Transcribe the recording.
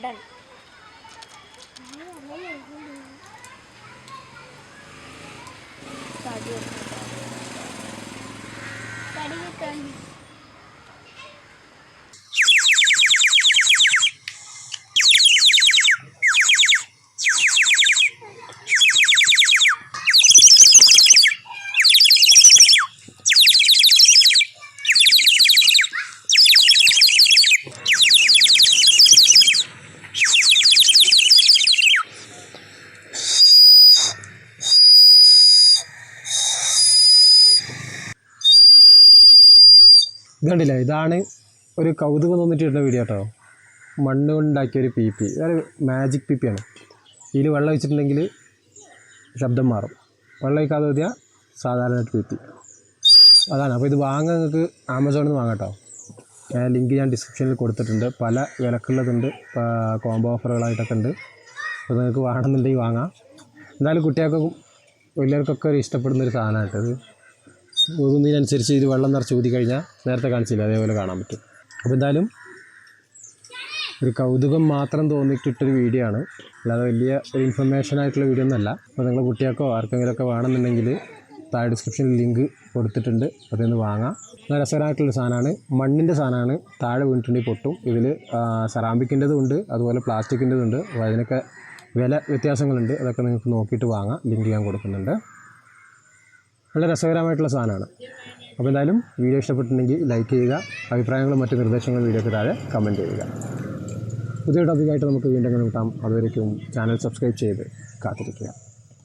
Done. Study with turn. ഇതുണ്ടല്ലേ, ഇതാണ് ഒരു കൗതുകം തോന്നിട്ടുള്ള വീഡിയോ കേട്ടോ. മണ്ണ് കൊണ്ടുണ്ടാക്കിയൊരു പി പി, ഇതൊരു മാജിക് പി പിയാണ്. ഇതിൽ വെള്ളം ഒഴിച്ചിട്ടുണ്ടെങ്കിൽ ശബ്ദം മാറും, വെള്ളം ഒഴിക്കാതെ മതിയാൽ സാധാരണ പി പി അതാണ്. അപ്പോൾ ഇത് വാങ്ങാൻ നിങ്ങൾക്ക് ആമസോണിൽ നിന്ന് വാങ്ങാം കേട്ടോ. ലിങ്ക് ഞാൻ ഡിസ്ക്രിപ്ഷനിൽ കൊടുത്തിട്ടുണ്ട്. പല വിലക്കുള്ളതുണ്ട്, കോംബോ ഓഫറുകളായിട്ടൊക്കെ ഉണ്ട്. അപ്പോൾ നിങ്ങൾക്ക് വേണമെന്നുണ്ടെങ്കിൽ വാങ്ങാം. എന്തായാലും കുട്ടികൾക്കും വലിയവർക്കൊക്കെ ഒരു ഇഷ്ടപ്പെടുന്നൊരു സാധനമാണ് കേട്ടോ ഇത്. ഊതുന്നതിനനുസരിച്ച് ഇത് വെള്ളം നിറച്ച് ഊതി കഴിഞ്ഞാൽ നേരത്തെ കാണിച്ചില്ല അതേപോലെ കാണാൻ പറ്റും. അപ്പോൾ എന്തായാലും ഒരു കൗതുകം മാത്രം തോന്നിയിട്ടിട്ടൊരു വീഡിയോ ആണ്, അല്ലാതെ വലിയ ഒരു ഇൻഫർമേഷൻ ആയിട്ടുള്ള വീഡിയോ ഒന്നുമല്ല. അപ്പോൾ നിങ്ങളുടെ കുട്ടികൾക്കോ ആർക്കെങ്കിലുമൊക്കെ വേണമെന്നുണ്ടെങ്കിൽ താഴെ ഡിസ്ക്രിപ്ഷനിൽ ലിങ്ക് കൊടുത്തിട്ടുണ്ട്, അതിൽ നിന്ന് വാങ്ങാം. നല്ല രസകരമായിട്ടുള്ളൊരു സാധനമാണ്, മണ്ണിൻ്റെ സാധനമാണ്. താഴെ വീണിട്ടുണ്ടെങ്കിൽ പൊട്ടും. ഇതിൽ സെറാമിക്കിൻ്റെതും ഉണ്ട്, അതുപോലെ പ്ലാസ്റ്റിക്കിൻ്റെതും ഉണ്ട്. അപ്പോൾ അതിനൊക്കെ വില വ്യത്യാസങ്ങളുണ്ട്, അതൊക്കെ നിങ്ങൾക്ക് നോക്കിയിട്ട് വാങ്ങാം. ലിങ്ക് ഞാൻ കൊടുക്കുന്നുണ്ട്. നല്ല രസകരമായിട്ടുള്ള സാധനമാണ്. അപ്പോൾ എന്തായാലും വീഡിയോ ഇഷ്ടപ്പെട്ടിട്ടുണ്ടെങ്കിൽ ലൈക്ക് ചെയ്യുക. അഭിപ്രായങ്ങളും മറ്റ് നിർദ്ദേശങ്ങളും വീഡിയോയ്ക്ക് താഴെ കമൻറ്റ് ചെയ്യുക. പുതിയ ടോപ്പിക്കായിട്ട് നമുക്ക് വീണ്ടും കിട്ടാം. അതുവരേക്കും ചാനൽ സബ്സ്ക്രൈബ് ചെയ്ത് കാത്തിരിക്കുക.